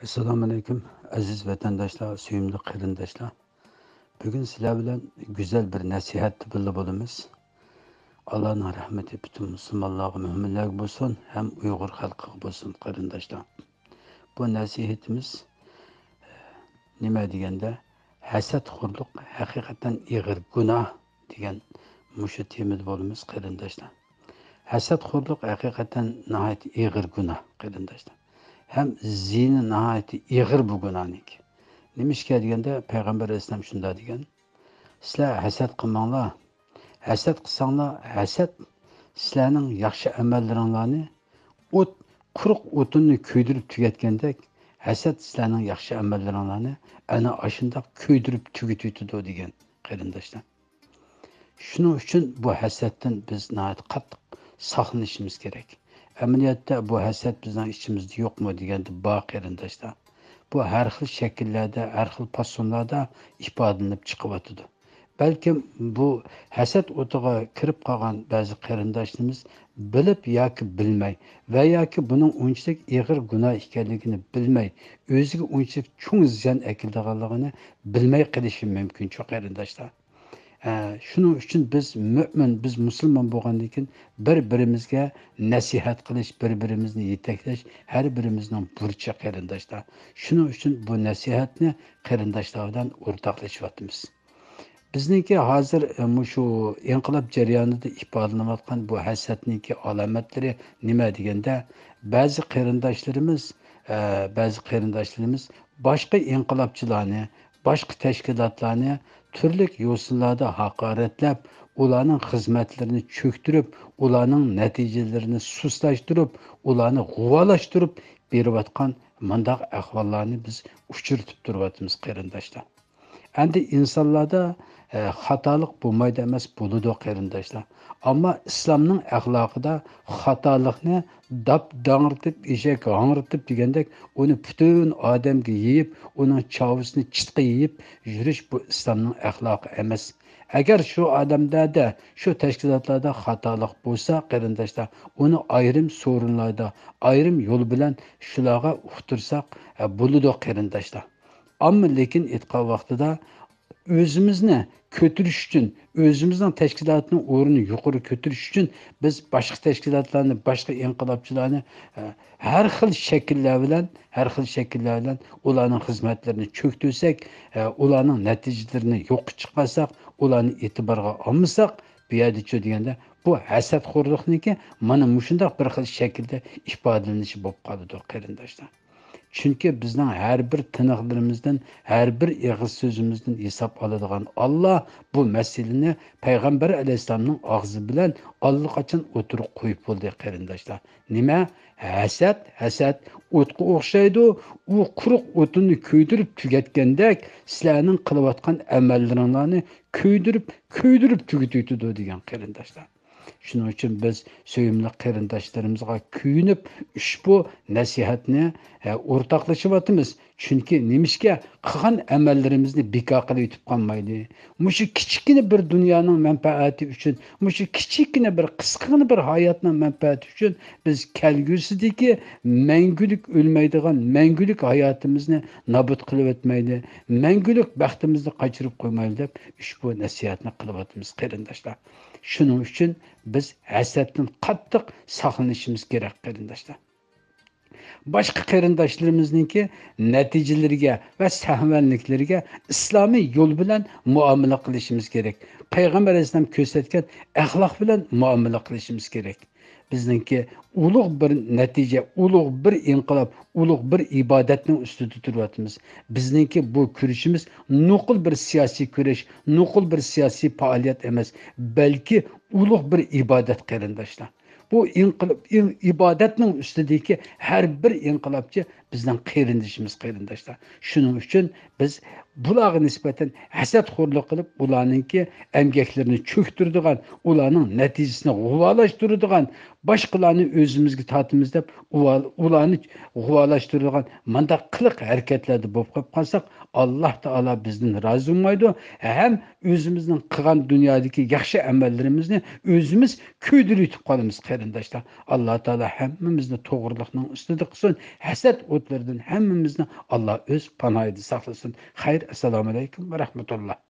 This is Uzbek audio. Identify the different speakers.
Speaker 1: Assalomu alaykum aziz vatandoshlar, suyimli qarindoshlar. Bugun sizlar bilan güzel bir nasihat birga bo'lamiz. Allohning rahmati butun musulmonlarga, mu'minlarga bo'lsin, ham Uyg'ur xalqiga bo'lsin qarindoshlar. Bu nasihatimiz nima deganda, hasadxo'rlik haqiqatan ig'ir gunoh degan mushu temada bo'lamiz qarindoshlar. Hasadxo'rlik haqiqatan nihoyat ig'ir gunoh qarindoshlar. Hem zini nihayeti ig'ir bu gunohnik. Nimişke deganda Peygamber Aleyhisselam şunda degan. Sizlar hasad qilmanglar. Hasad qilsanglar, hasad sizlarning yaxshi amallaringlarni quruq o'tinni kuydirib tugatgandek, hasad sizlarning yaxshi amallaringlarni ana ashundoq kuydirib tugatadi degan qarindoshlar. Shuning uchun bu hasaddan biz nihoyat qattiq saqlanishimiz kerak. Ameliyatda bu hasad bizning içimizde yok mu deganda bor qarindoshlar. Bu her xil shakllarda, her xil fasonlarda ifodalanib chiqyotidi. Balki bu hasad o'tiga kirib qolgan ba'zi qarindoshlarimiz bilib yoki bilmay va yoki buning unchalik ig'ir gunoh ekanligini bilmay, o'ziga unchalik cho'ng ziyon keltirganligini bilmay qilishi mumkin shu qarindoshlar. Şunun için biz mümin, biz Müslüman bo'lgandan keyin bir-birimizga nasihat qilish, bir-birimizni yetaklash har birimizning burchi qarindoshlar. Shuning uchun bu nasihatni qarindoshlar bilan o'rtoqlashyapmiz. Bizniki hozir shu inqilob jarayonida ifodalanayotgan bu hasadniki alomatlari nima deganda, ba'zi qarindoshlarimiz boshqa inqilobchilarni, boshqa tashkilotlarni turli yo'sinlarda haqoratlab, ularning xizmatlarini cho'ktirib, ularning natijalarini sustlashtirib, ularni g'uvalashtirib berayotgan mundaq ahvollarni biz uchirtib turyapmiz qarindoshlar. Endi insonlarda xatolik bo'lmaydi emas, bo'ladi qarindoshlar. Ammo islomning axloqida xatolikni dang'ritib, eshak hang'ritib degandek, uni butun odamga yeyib, uning chavusini chitqa yeyib yurish bu islomning axloqi emas. Agar shu odamlarda, shu tashkilotlarda xatolik bo'lsa, qarindoshlar, uni ayrim so'rinlarda, ayrim yo'l bilan shularga uqtirsak, bo'ladi qarindoshlar. Ammo lekin aytgan vaqtida o'zimizni ko'tirish uchun, o'zimizning tashkilotning o'rnini yuqori ko'tirish uchun biz boshqa tashkilotlarni, boshqa inqilobchilarni har xil shakllar bilan ularning xizmatlarini cho'ktirsak, ularning natijalarini yo'q chiqarsak, ularni e'tiborga olmasak, bu yerda deganda bu hasadxo'rlikniki mana shunday bir xil shaklda ifodalanishi bo'lib qoladi qarindoshlar. Çünkü bizden her bir tınıqlarımızdan, her bir ağız sözümüzden hesap aladigan Allah bu meseleni Peygamber Aleyhisselam'ın ağzı bilen Allah açın oturup koyup oldu qarindoshlar. Nima? Hasad o'tga o'xshaydi. U quruq o'tinni kuydirib tugatgandek, sizlarning qilayotgan amallaringlarni kuydirib tugatadi degan qarindoshlar. Şunun için biz söyümlü qarindoshlarımızga kuyunib ushbu nasihatni o'rtoqlashyapmiz. Çünkü nimishga qilgan amallarimizni bekor qilib yetib qolmaydi. Mushu kichkina bir dunyoning manfaati uchun, mushu kichkina bir qisqagina bir hayotning manfaati uchun biz kelgusidagi mangulik o'lmaydigan, mangulik hayotimizni nobud qilib o'tmaydi, mangulik baxtimizni qochirib qo'ymaydi deb ushbu nasihatni qilyapmiz qarindoshlar. Shuning uchun biz hasaddan qattiq saqlanishimiz kerak qarindoshlar. Başka qarindoshlarimizningki natijalariga va sahvanliklariga islomiy yo'l bilan muomala qilishimiz kerak. Payg'ambar alayhisalom ko'rsatgan axloq bilan muomala qilishimiz kerak. Bizningki ulug' bir natija, ulug' bir inqilob, ulug' bir ibodatning ustida turyapmiz. Bizningki bu kurashimiz nuqul bir siyosiy kurash, nuqul bir siyosiy faoliyat emas, balki ulug' bir ibodat qarindoshlar. Bu ibodatning ustidagi har bir inqilobchi bizning qarindoshlar. Shuning uchun biz bularga nisbatan hasadxo'rlik qilib, ularningki emgeklarini cho'ktiradigan, ularning natijasini g'uvalashtiradigan, boshqalarni o'zimizga tortimiz deb ularni g'uvalashtiradigan manda qiliq harakatlarda bo'lib qolib qolsak, Alloh taolo bizdan rozi bo'lmaydi. Ham o'zimizning qilgan dunyodagi yaxshi amallarimizni o'zimiz kuydirib qolamiz qarindoshlar. Alloh taolo hammamizni to'g'riliqning ustida qilsin. Hasad o'tlaridan hammamizni Alloh o'z panohida saqlasin. Xayr, assalomu alaykum va rahmatulloh.